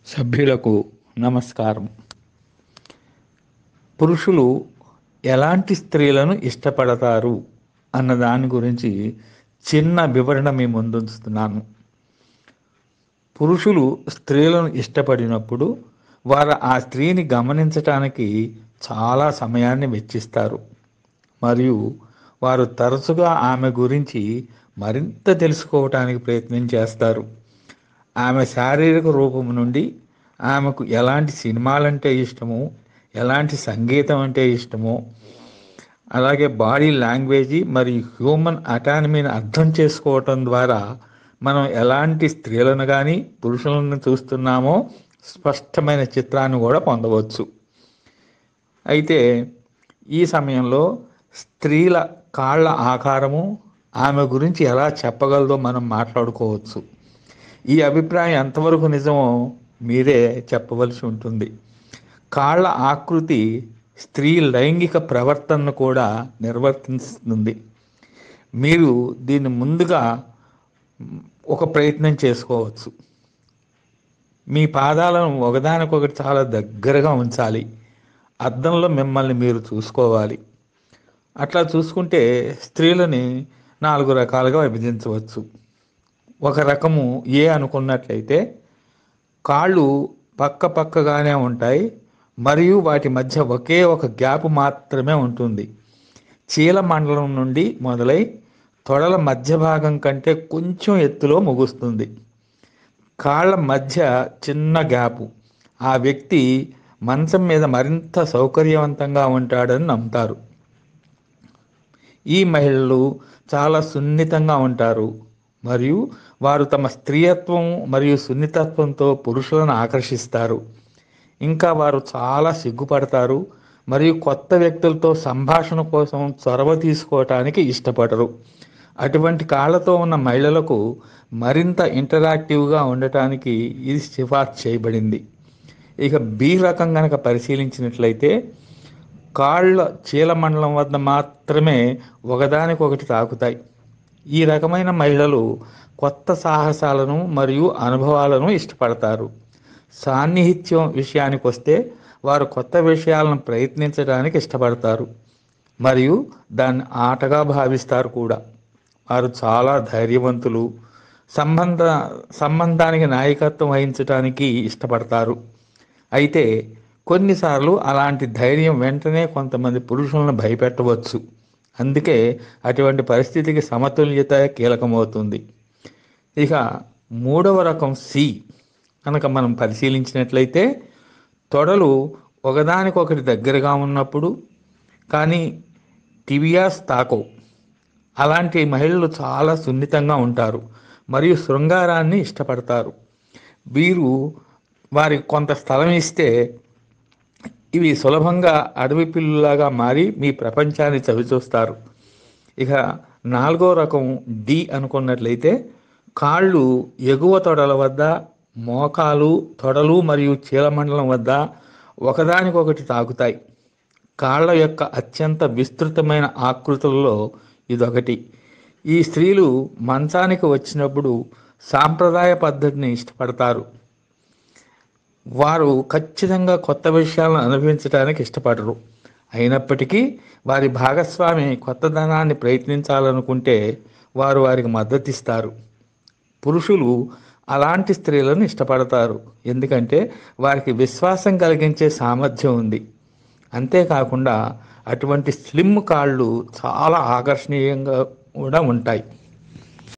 సభ్యులకు నమస్కారం. పురుషులు ఎలాంటి స్త్రీలను ఇష్టపడతారు అన్న దాని గురించి చిన్న వివరణ మీ ముందుంచుతున్నాను. పురుషులు స్త్రీలను ఇష్టపడినప్పుడు వారు ఆ స్త్రీని గమనించటానికి చాలా సమయాన్ని వెచ్చిస్తారు మరియు వారు తరచుగా ఆమె గురించి మరింత తెలుసుకోవటానికి ప్రయత్నం చేస్తారు. ఆమె శారీరక రూపం నుండి ఆమెకు ఎలాంటి సినిమాలంటే ఇష్టమో, ఎలాంటి సంగీతం అంటే ఇష్టమో, అలాగే బాడీ లాంగ్వేజీ మరియు హ్యూమన్ అటానమీని అర్థం చేసుకోవటం ద్వారా మనం ఎలాంటి స్త్రీలను కానీ పురుషులను చూస్తున్నామో స్పష్టమైన చిత్రాన్ని కూడా పొందవచ్చు. అయితే ఈ సమయంలో స్త్రీల కాళ్ళ ఆకారము ఆమె గురించి ఎలా చెప్పగలదో మనం మాట్లాడుకోవచ్చు. ఈ అభిప్రాయం ఎంతవరకు నిజమో మీరే చెప్పవలసి ఉంటుంది. కాళ్ళ ఆకృతి స్త్రీ లైంగిక ప్రవర్తనను కూడా నిర్వర్తిస్తుంది. మీరు దీన్ని ముందుగా ఒక ప్రయత్నం చేసుకోవచ్చు. మీ పాదాలను ఒకదానికొకటి చాలా దగ్గరగా ఉంచాలి. అద్దంలో మిమ్మల్ని మీరు చూసుకోవాలి. అట్లా చూసుకుంటే స్త్రీలని 4 రకాలుగా విభజించవచ్చు. ఒక రకము ఏ అనుకున్నట్లయితే కాళ్ళు పక్కగానే ఉంటాయి మరియు వాటి మధ్య ఒకే ఒక గ్యాప్ మాత్రమే ఉంటుంది. చీలమండలం నుండి మొదలై తొడల మధ్య భాగం కంటే కొంచెం ఎత్తులో ముగుస్తుంది. కాళ్ళ మధ్య చిన్న గ్యాపు ఆ వ్యక్తి మంచం మీద మరింత సౌకర్యవంతంగా ఉంటాడని నమ్ముతారు. ఈ మహిళలు చాలా సున్నితంగా ఉంటారు మరియు వారు తమ స్త్రీయత్వం మరియు సున్నితత్వంతో పురుషులను ఆకర్షిస్తారు. ఇంకా వారు చాలా సిగ్గుపడతారు మరియు కొత్త వ్యక్తులతో సంభాషణ కోసం చొరవ తీసుకోవటానికి ఇష్టపడరు. అటువంటి కాళ్ళతో ఉన్న మహిళలకు మరింత ఇంటరాక్టివ్గా ఉండటానికి ఇది సిఫార్సు చేయబడింది. ఇక బి రకం కనుక పరిశీలించినట్లయితే కాళ్ళ చీలమండలం వద్ద మాత్రమే ఒకదానికొకటి తాకుతాయి. ఈ రకమైన మహిళలు కొత్త సాహసాలను మరియు అనుభవాలను ఇష్టపడతారు. సాన్నిహిత్యం విషయానికి వస్తే వారు కొత్త విషయాలను ప్రయత్నించడానికి ఇష్టపడతారు మరియు దాన్ని ఆటగా భావిస్తారు కూడా. వారు చాలా ధైర్యవంతులు, సంబంధానికి నాయకత్వం వహించడానికి ఇష్టపడతారు. అయితే కొన్నిసార్లు అలాంటి ధైర్యం వెంటనే కొంతమంది పురుషులను భయపెట్టవచ్చు. అందుకే అటువంటి పరిస్థితికి సమతుల్యత కీలకమవుతుంది. ఇక 3వ రకం సి కనుక మనం పరిశీలించినట్లయితే తొడలు ఒకదానికొకటి దగ్గరగా ఉన్నప్పుడు కానీ టిబియాస్ తాకవు. అలాంటి మహిళలు చాలా సున్నితంగా ఉంటారు మరియు శృంగారాన్ని ఇష్టపడతారు. వీరు వారికి కొంత స్థలం ఇస్తే ఇవి సులభంగా అడవి పిల్లులాగా మారి మీ ప్రపంచాన్ని చవిచూస్తారు. ఇక 4వ రకం డి అనుకున్నట్లయితే కాళ్ళు ఎగువ తొడల వద్ద, మోకాలు, తొడలు మరియు చీలమండలం వద్ద ఒకదానికొకటి తాకుతాయి. కాళ్ళ యొక్క అత్యంత విస్తృతమైన ఆకృతులలో ఇదొకటి. ఈ స్త్రీలు మంచానికి వచ్చినప్పుడు సాంప్రదాయ పద్ధతిని ఇష్టపడతారు. వారు ఖచ్చితంగా కొత్త విషయాలను అనుభవించడానికి ఇష్టపడరు. అయినప్పటికీ వారి భాగస్వామి కొత్తదనాన్ని ప్రయత్నించాలనుకుంటే వారు వారికి మద్దతిస్తారు. పురుషులు అలాంటి స్త్రీలను ఇష్టపడతారు ఎందుకంటే వారికి విశ్వాసం కలిగించే సామర్థ్యం ఉంది. అంతేకాకుండా అటువంటి స్లిమ్ కాళ్ళు చాలా ఆకర్షణీయంగా కూడా ఉంటాయి.